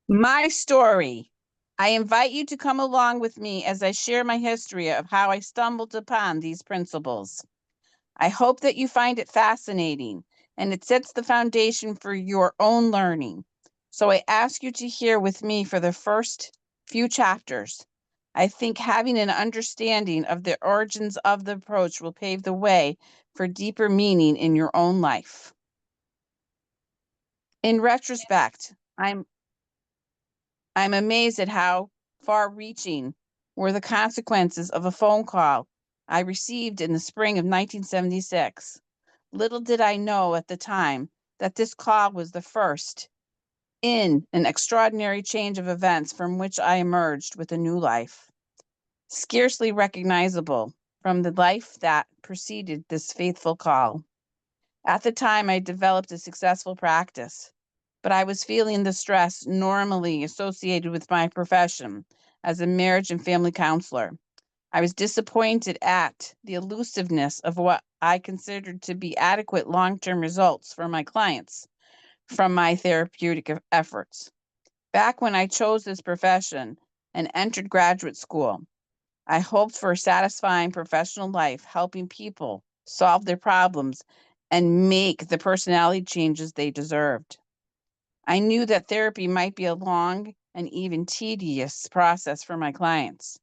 My story. I invite you to come along with me as I share my history of how I stumbled upon these principles. I hope that you find it fascinating and it sets the foundation for your own learning. So I ask you to hear with me for the first few chapters. I think having an understanding of the origins of the approach will pave the way for deeper meaning in your own life. In retrospect, I'm amazed at how far-reaching were the consequences of a phone call I received in the spring of 1976. Little did I know at the time that this call was the first in an extraordinary change of events from which I emerged with a new life, scarcely recognizable from the life that preceded this faithful call. At the time, I developed a successful practice, but I was feeling the stress normally associated with my profession as a marriage and family counselor. I was disappointed at the elusiveness of what I considered to be adequate long-term results for my clients from my therapeutic efforts. Back when I chose this profession and entered graduate school, I hoped for a satisfying professional life, helping people solve their problems and make the personality changes they deserved. I knew that therapy might be a long and even tedious process for my clients,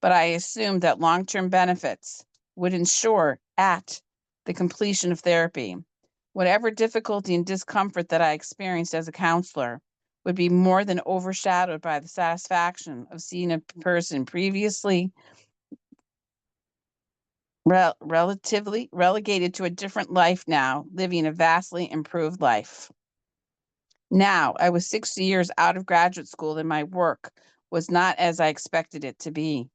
but I assumed that long-term benefits would ensure at the completion of therapy. Whatever difficulty and discomfort that I experienced as a counselor would be more than overshadowed by the satisfaction of seeing a person previously relatively relegated to a different life now, living a vastly improved life. Now, I was 6 years out of graduate school and my work was not as I expected it to be.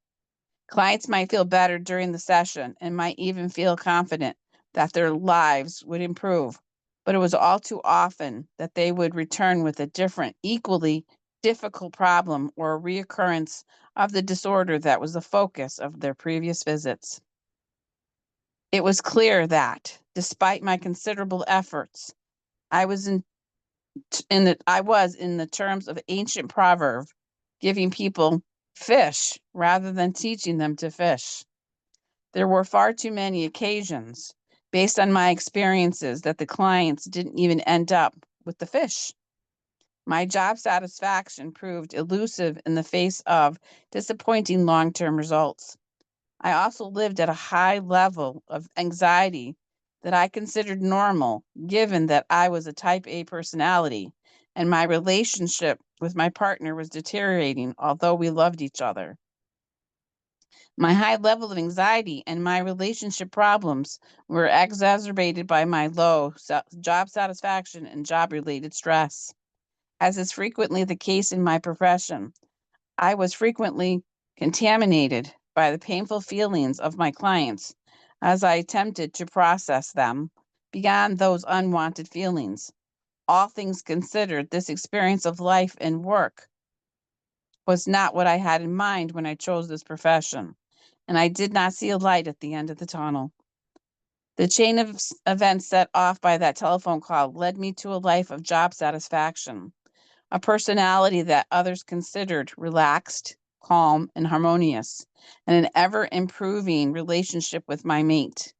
Clients might feel better during the session and might even feel confident that their lives would improve, but it was all too often that they would return with a different, equally difficult problem or a reoccurrence of the disorder that was the focus of their previous visits. It was clear that, despite my considerable efforts, I was in the terms of ancient proverb, giving people fish rather than teaching them to fish. There were far too many occasions, based on my experiences, that the clients didn't even end up with the fish. My job satisfaction proved elusive in the face of disappointing long-term results. I also lived at a high level of anxiety that I considered normal, given that I was a type A personality and my relationship with my partner was deteriorating, although we loved each other. My high level of anxiety and my relationship problems were exacerbated by my low job satisfaction and job related stress. As is frequently the case in my profession, I was frequently contaminated by the painful feelings of my clients as I attempted to process them beyond those unwanted feelings. All things considered, this experience of life and work was not what I had in mind when I chose this profession, and I did not see a light at the end of the tunnel. The chain of events set off by that telephone call led me to a life of job satisfaction, a personality that others considered relaxed, calm, and harmonious, and an ever-improving relationship with my mate.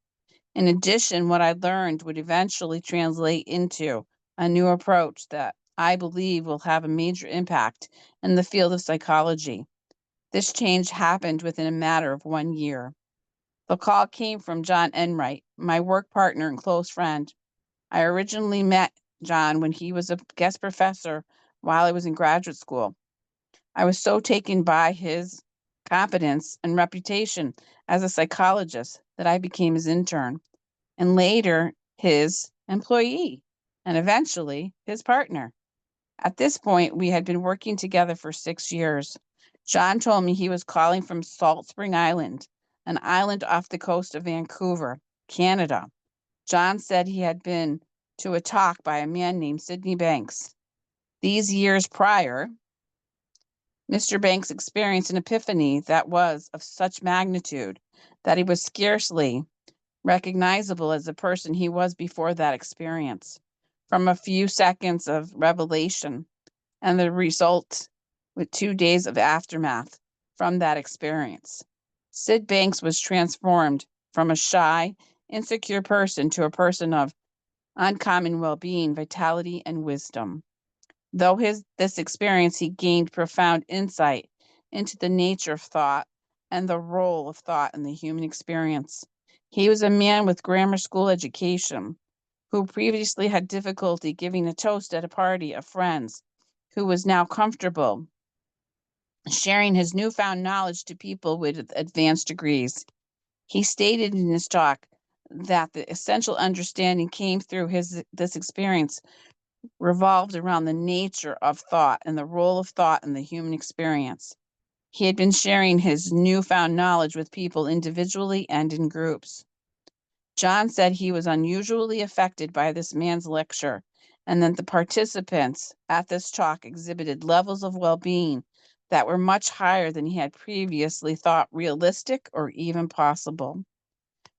In addition, what I learned would eventually translate into a new approach that I believe will have a major impact in the field of psychology. This change happened within a matter of 1 year. The call came from John Enright, my work partner and close friend. I originally met John when he was a guest professor while I was in graduate school. I was so taken by his competence and reputation as a psychologist that I became his intern and later his employee and eventually his partner. At this point, we had been working together for 6 years. John told me he was calling from Salt Spring Island, an island off the coast of Vancouver, Canada. John said he had been to a talk by a man named Syd Banks. These years prior, Mr. Banks experienced an epiphany that was of such magnitude that he was scarcely recognizable as the person he was before that experience. From a few seconds of revelation, and the result with 2 days of aftermath from that experience. Syd Banks was transformed from a shy, insecure person to a person of uncommon well-being, vitality, and wisdom. Though this experience, he gained profound insight into the nature of thought and the role of thought in the human experience. He was a man with grammar school education who previously had difficulty giving a toast at a party of friends, who was now comfortable sharing his newfound knowledge to people with advanced degrees. He stated in his talk that the essential understanding came through this experience revolved around the nature of thought and the role of thought in the human experience. He had been sharing his newfound knowledge with people individually and in groups. John said he was unusually affected by this man's lecture, and that the participants at this talk exhibited levels of well-being that were much higher than he had previously thought realistic or even possible.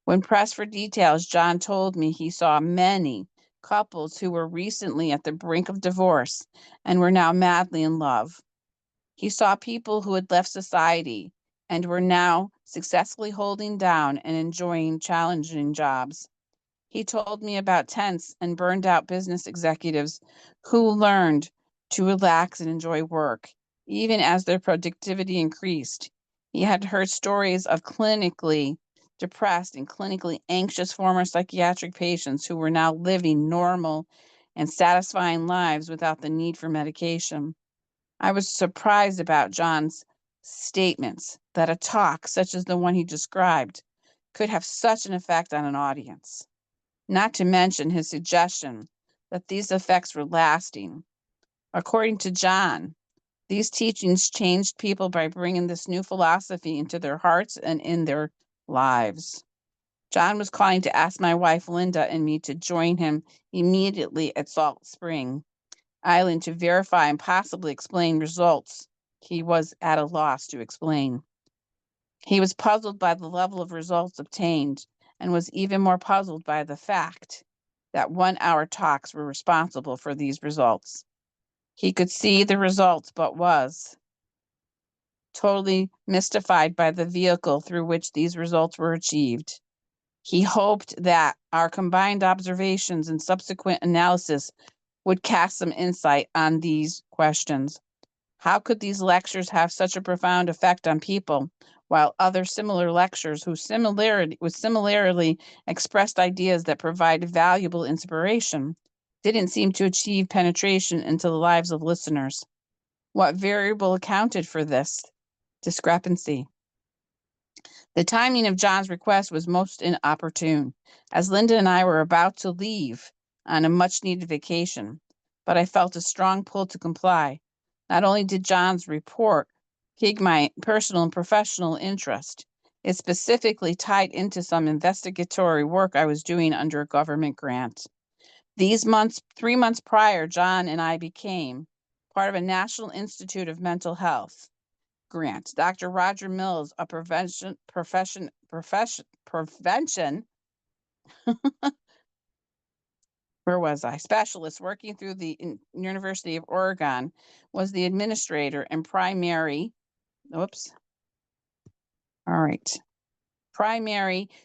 When pressed for details, John told me he saw many couples who were recently at the brink of divorce and were now madly in love. He saw people who had left society and were now successfully holding down and enjoying challenging jobs. He told me about tense and burned out business executives who learned to relax and enjoy work, even as their productivity increased. He had heard stories of clinically depressed and clinically anxious former psychiatric patients who were now living normal and satisfying lives without the need for medication. I was surprised about John's statements that a talk such as the one he described could have such an effect on an audience, not to mention his suggestion that these effects were lasting. According to John, these teachings changed people by bringing this new philosophy into their hearts and in their lives. John was calling to ask my wife Linda and me to join him immediately at Salt Spring Island to verify and possibly explain results he was at a loss to explain. He was puzzled by the level of results obtained and was even more puzzled by the fact that 1-hour talks were responsible for these results. He could see the results, but was totally mystified by the vehicle through which these results were achieved. He hoped that our combined observations and subsequent analysis would cast some insight on these questions. How could these lectures have such a profound effect on people, while other similar lectures whose similarly expressed ideas that provide valuable inspiration didn't seem to achieve penetration into the lives of listeners? What variable accounted for this discrepancy? The timing of John's request was most inopportune, as Linda and I were about to leave on a much-needed vacation, but I felt a strong pull to comply. Not only did John's report pique my personal and professional interest, it specifically tied into some investigatory work I was doing under a government grant. 3 months prior, John and I became part of a National Institute of Mental Health grant. Dr. Roger Mills, a prevention, where was I? Specialist working through the University of Oregon, was the administrator and primary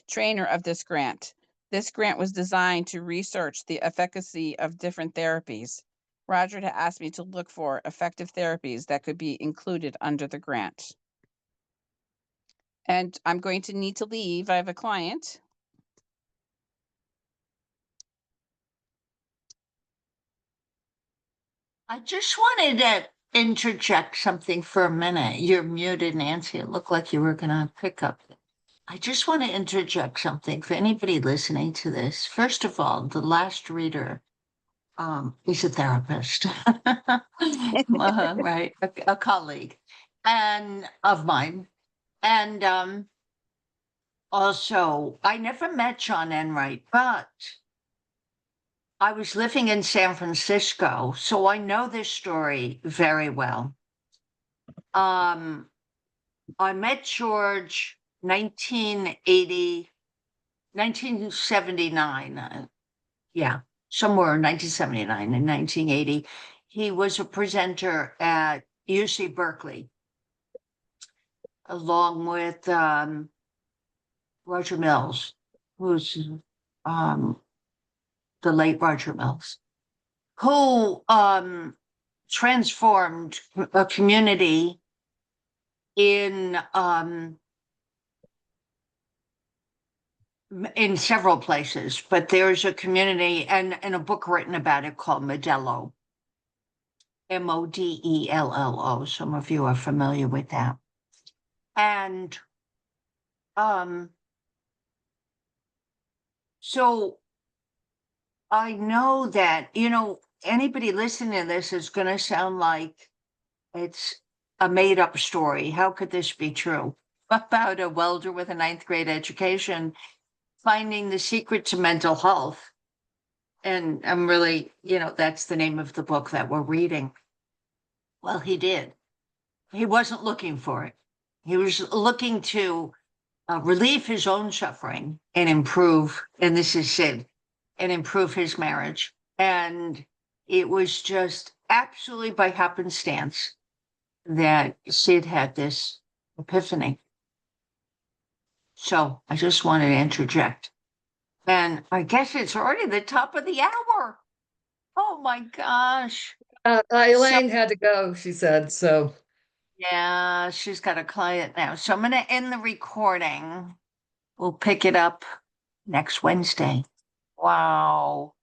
trainer of this grant. This grant was designed to research the efficacy of different therapies. Roger had asked me to look for effective therapies that could be included under the grant. And I'm going to need to leave. I have a client. I just wanted to interject something for a minute. You're muted, Nancy. It looked like you were going to pick up. I just want to interject something for anybody listening to this. First of all, the last reader is a therapist, right? A colleague and of mine. And also, I never met John Enright, but I was living in San Francisco, so I know this story very well. I met George 1979. Yeah, somewhere in 1979 and 1980. he was a presenter at UC Berkeley, along with Roger Mills, who's the late Roger Mills, who transformed a community in several places, but there's a community and a book written about it called Modelo, Modello. Some of you are familiar with that. And so I know that, anybody listening to this is going to sound like it's a made up story. How could this be true? About a welder with a 9th grade education finding the secret to mental health. And I'm really, that's the name of the book that we're reading. Well, he did. He wasn't looking for it. He was looking to relieve his own suffering and improve, and this is Syd, and improve his marriage. And it was just absolutely by happenstance that Syd had this epiphany. So I just wanted to interject. And I guess it's already the top of the hour. Oh my gosh. Elaine had to go, she said, so. Yeah, she's got a client now. So I'm going to end the recording. We'll pick it up next Wednesday. Wow.